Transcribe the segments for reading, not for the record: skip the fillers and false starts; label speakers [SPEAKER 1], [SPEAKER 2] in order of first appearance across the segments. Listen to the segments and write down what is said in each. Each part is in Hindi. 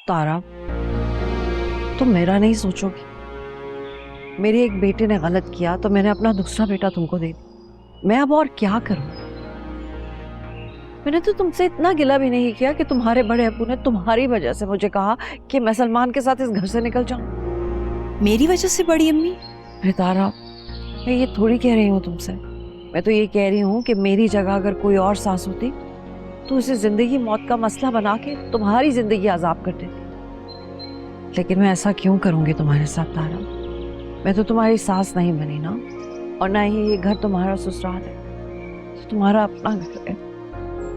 [SPEAKER 1] तारा, तुम मेरा नहीं सोचोगी? मेरे एक बेटे ने गलत किया तो मैंने अपना दूसरा बेटा तुमको दे दिया। मैं अब और क्या करूं? मैंने तो तुमसे इतना गिला भी नहीं किया कि तुम्हारे बड़े अब्बू ने तुम्हारी वजह से मुझे कहा कि मैं सलमान के साथ इस घर से निकल जाऊं।
[SPEAKER 2] मेरी वजह से बड़ी अम्मी?
[SPEAKER 1] अरे तारा, मैं ये थोड़ी कह रही हूँ तुमसे। मैं तो ये कह रही हूँ कि मेरी जगह अगर कोई और सास होती तो उसे जिंदगी मौत का मसला बना के तुम्हारी जिंदगी आजाब कर देती। लेकिन मैं ऐसा क्यों करूंगी तुम्हारे साथ तारा? मैं तो तुम्हारी सास नहीं बनी ना, और ना ही ये घर तुम्हारा ससुराल है, तो तुम्हारा अपना घर है।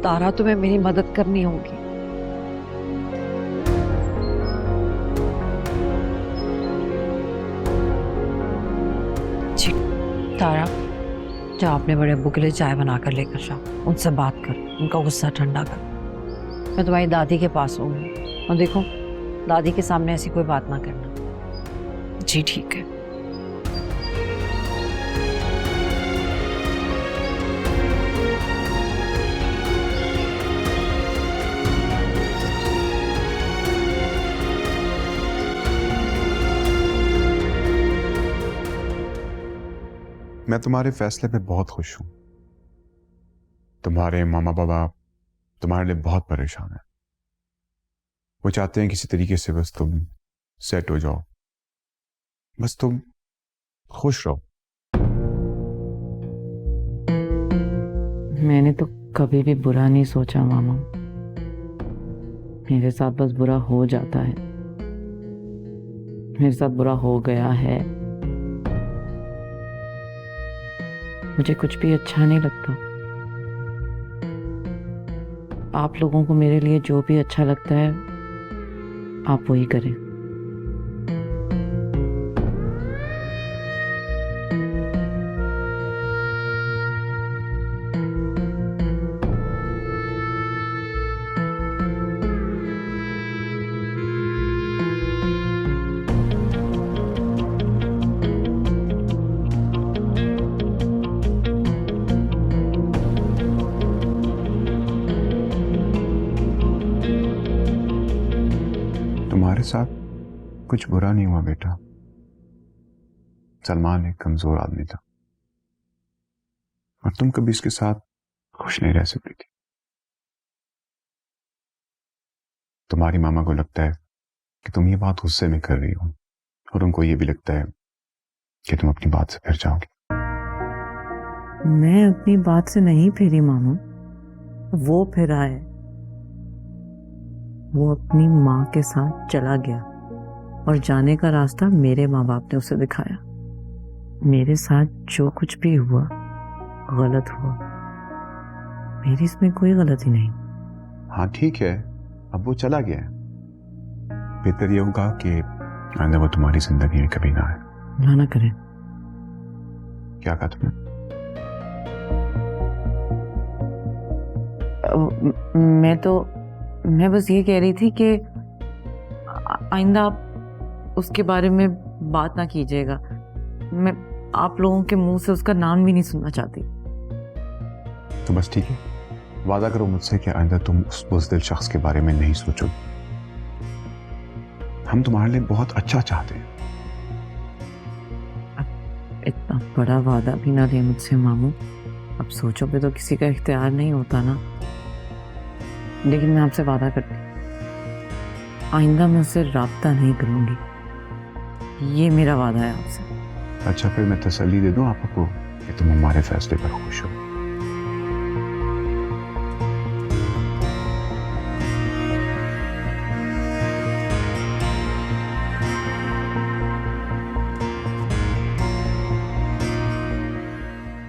[SPEAKER 1] तारा, तुम्हें मेरी मदद करनी होगी।
[SPEAKER 2] जी।
[SPEAKER 1] तारा, जाओ अपने बड़े अब्बू के लिए चाय बना कर लेकर जाओ, उनसे बात कर, उनका गुस्सा ठंडा कर। मैं तुम्हारी दादी के पास हूँ, और देखो दादी के सामने ऐसी कोई बात ना करना।
[SPEAKER 2] जी ठीक है।
[SPEAKER 3] मैं तुम्हारे फैसले पे बहुत खुश हूं। तुम्हारे मामा बाबा तुम्हारे लिए बहुत परेशान हैं। वो चाहते हैं किसी तरीके से बस तुम सेट हो जाओ, बस तुम खुश रहो।
[SPEAKER 1] मैंने तो कभी भी बुरा नहीं सोचा मामा, मेरे साथ बस बुरा हो जाता है। मेरे साथ बुरा हो गया है। मुझे कुछ भी अच्छा नहीं लगता। आप लोगों को मेरे लिए जो भी अच्छा लगता है आप वही करें।
[SPEAKER 3] तुम्हारे साथ कुछ बुरा नहीं हुआ बेटा। सलमान एक कमजोर आदमी था और तुम कभी इसके साथ खुश नहीं रह सकती थी। तुम्हारी मामा को लगता है कि तुम ये बात गुस्से में कर रही हो, और उनको ये भी लगता है कि तुम अपनी बात से फिर जाओगी।
[SPEAKER 1] मैं अपनी बात से नहीं फिरी मामू, वो फिरा है। वो अपनी माँ के साथ चला गया और जाने का रास्ता मेरे माँ बाप ने उसे दिखाया। मेरे साथ जो कुछ भी हुआ गलत हुआ, मेरी इसमें कोई गलती नहीं।
[SPEAKER 3] हाँ ठीक है, अब वो चला गया है। बेहतर ये होगा कि आइंदा वो तुम्हारी जिंदगी में कभी ना आए।
[SPEAKER 1] ना करें।
[SPEAKER 3] क्या कहा तुमने?
[SPEAKER 1] मैं बस ये कह रही थी कि आइंदा आप उसके बारे में बात ना कीजिएगा। मैं आप लोगों के मुंह से उसका नाम भी नहीं सुनना चाहती।
[SPEAKER 3] तो बस ठीक है, वादा करो मुझसे कि आइंदा तुम उस बुज़दिल शख्स के बारे में नहीं सोचोगे। हम तुम्हारे लिए बहुत अच्छा चाहते हैं।
[SPEAKER 1] इतना बड़ा वादा भी ना ले मुझसे मामू। अब सोचो पे तो किसी का इख्तियार नहीं होता ना। लेकिन मैं आपसे वादा करती हूँ, आइंदा मैं उससे राब्ता नहीं करूंगी। ये मेरा वादा है आपसे।
[SPEAKER 3] अच्छा, फिर मैं तसल्ली दे दूं आपको कि तुम हमारे फैसले पर खुश हो।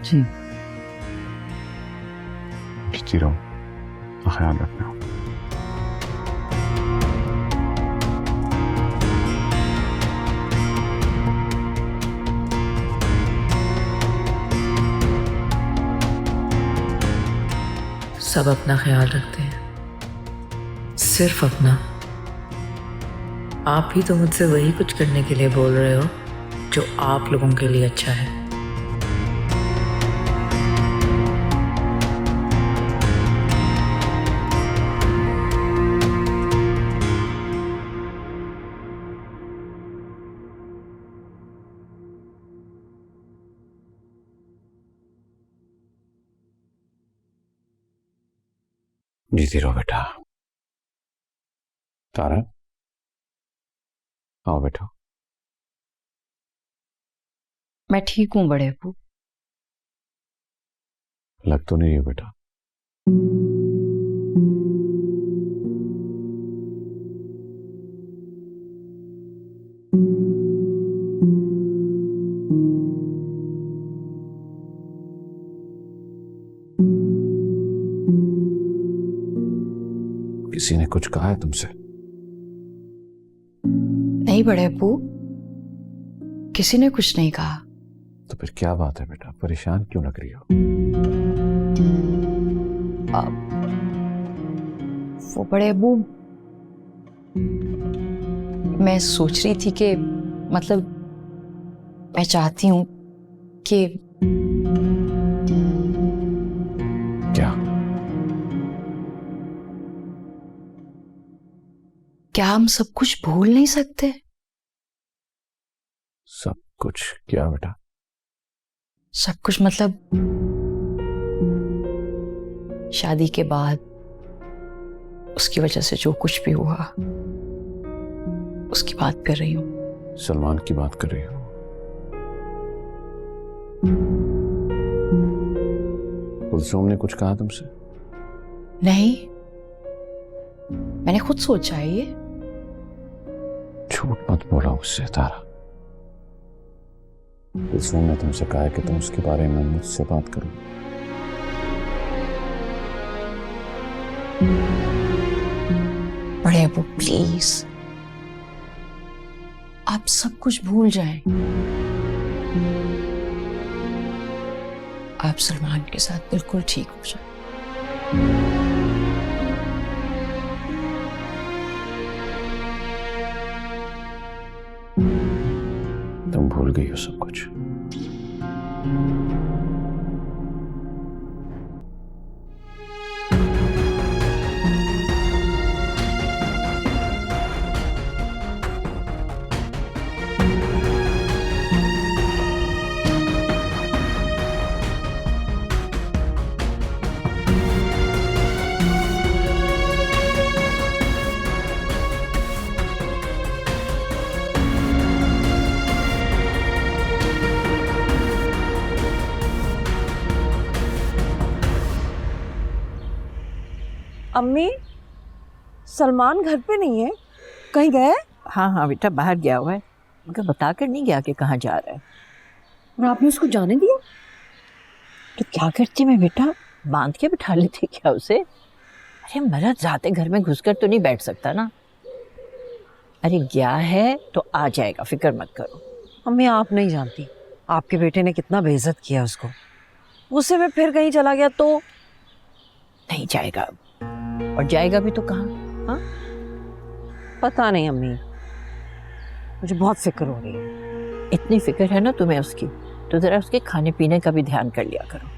[SPEAKER 1] जी।
[SPEAKER 3] जीती रहो, ख्याल रखना।
[SPEAKER 2] सब अपना ख्याल रखते हैं, सिर्फ अपना। आप ही तो मुझसे वही कुछ करने के लिए बोल रहे हो जो आप लोगों के लिए अच्छा है।
[SPEAKER 4] जीती रहो बेटा। तारा, आओ बेटा।
[SPEAKER 5] मैं ठीक हूँ बड़े अब्बू।
[SPEAKER 4] लग तो नहीं रही बेटा। किसी ने कुछ कहा है तुमसे?
[SPEAKER 5] नहीं बड़े अब्बू, किसी ने कुछ नहीं कहा।
[SPEAKER 4] तो फिर क्या बात है बेटा, परेशान क्यों लग रही हो?
[SPEAKER 5] वो बड़े अब्बू, मैं सोच रही थी कि मतलब मैं चाहती हूँ कि क्या हम सब कुछ भूल नहीं सकते?
[SPEAKER 4] सब कुछ क्या बेटा?
[SPEAKER 5] सब कुछ मतलब शादी के बाद उसकी वजह से जो कुछ भी हुआ, उसकी बात कर रही हूँ।
[SPEAKER 4] सलमान की बात कर रही हो? कुलसुम ने कुछ कहा तुमसे?
[SPEAKER 5] नहीं, मैंने खुद सोचा है ये।
[SPEAKER 4] झूठ मत बोला उससे तारा। कुलसुम ने तुमसे कहा है कि तुम उसके बारे में मुझसे बात करो।
[SPEAKER 5] बड़े अब्बू प्लीज, आप सब कुछ भूल जाएं। आप सलमान के साथ बिल्कुल ठीक हो जाए।
[SPEAKER 4] तुम भूल गई हो सब कुछ।
[SPEAKER 1] अम्मी, सलमान घर पे नहीं है, कहीं गया है?
[SPEAKER 6] हाँ हाँ बेटा, बाहर गया हुआ है, मगर बता कर नहीं गया कि कहाँ जा रहा है।
[SPEAKER 1] और आपने उसको जाने दिया?
[SPEAKER 6] तो क्या करती मैं बेटा, बांध के बिठा लेती क्या उसे? अरे मर्द जाते घर में घुसकर तो नहीं बैठ सकता ना। अरे गया है तो आ जाएगा, फिक्र मत करो।
[SPEAKER 1] अम्मी, आप नहीं जानती आपके बेटे ने कितना बेइज्जत किया उसको। उससे मैं फिर कहीं चला गया तो?
[SPEAKER 6] नहीं जाएगा, और जाएगा भी तो कहाँ? हाँ,
[SPEAKER 1] पता नहीं अम्मी, मुझे बहुत फिक्र हो रही है।
[SPEAKER 6] इतनी फिक्र है ना तुम्हें उसकी, तो जरा उसके खाने पीने का भी ध्यान कर लिया करो।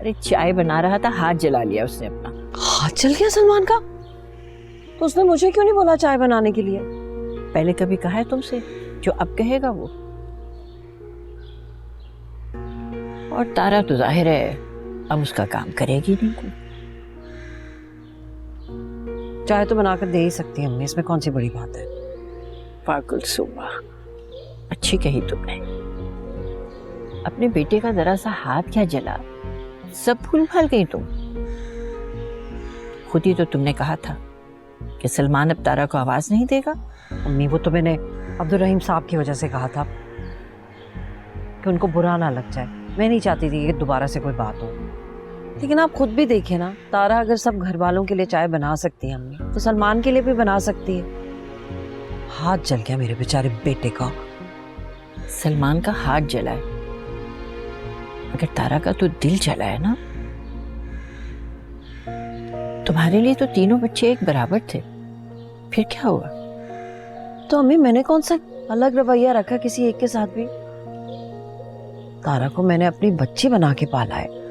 [SPEAKER 6] अरे चाय बना रहा था, हाथ जला लिया उसने अपना।
[SPEAKER 1] हाथ जल गया सलमान का? तो उसने मुझे क्यों नहीं बोला चाय बनाने के लिए?
[SPEAKER 6] पहले कभी कहा है तुमसे जो अब कहेगा वो? और तारा तो जाहिर है अब उसका काम करेगी नहीं।
[SPEAKER 1] चाय तो बनाकर दे ही सकती है अम्मी, इसमें कौन सी बड़ी बात है।
[SPEAKER 6] पागल सुबह, अच्छी कही तुमने। अपने बेटे का जरा सा हाथ क्या जला, सब भूल भाल गई तुम। खुद ही तो तुमने कहा था कि सलमान अब तारा को आवाज नहीं देगा।
[SPEAKER 1] अम्मी, वो तो मैंने अब्दुल रहीम साहब की वजह से कहा था कि उनको बुरा ना लग जाए। मैं नहीं चाहती थी कि दोबारा से कोई बात हो। लेकिन आप खुद भी देखें ना, तारा अगर सब घर वालों के लिए चाय बना सकती है अम्मी, तो सलमान के लिए भी बना सकती है। हाथ जल गया मेरे बेचारे बेटे का।
[SPEAKER 6] सलमान का हाथ जला है, मगर तारा का तो दिल जला है ना। तुम्हारे लिए तो तीनों बच्चे एक बराबर थे, फिर क्या हुआ?
[SPEAKER 1] तो अम्मी, मैंने कौन सा अलग रवैया रखा किसी एक के साथ भी? तारा को मैंने अपनी बच्ची बना के पाला है।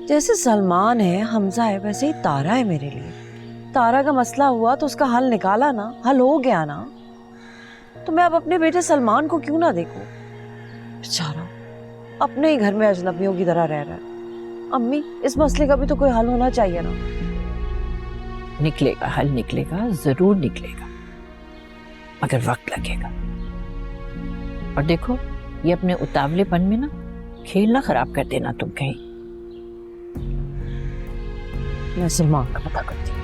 [SPEAKER 1] जैसे सलमान है, हमजा है, वैसे ही तारा है मेरे लिए। तारा का मसला हुआ तो उसका हल निकाला ना, हल हो गया ना। तो मैं अब अपने बेटे सलमान को क्यों ना देखूं? बेचारा अपने ही घर में अजनबियों की तरह रह रहा है। अम्मी, इस मसले का भी तो कोई हल होना चाहिए ना।
[SPEAKER 6] निकलेगा, हल निकलेगा, जरूर निकलेगा, मगर वक्त लगेगा। और देखो, ये अपने उतावलेपन में ना खेल ना खराब कर देना तुम कहीं।
[SPEAKER 1] मैं सलमान का पता करती हूँ।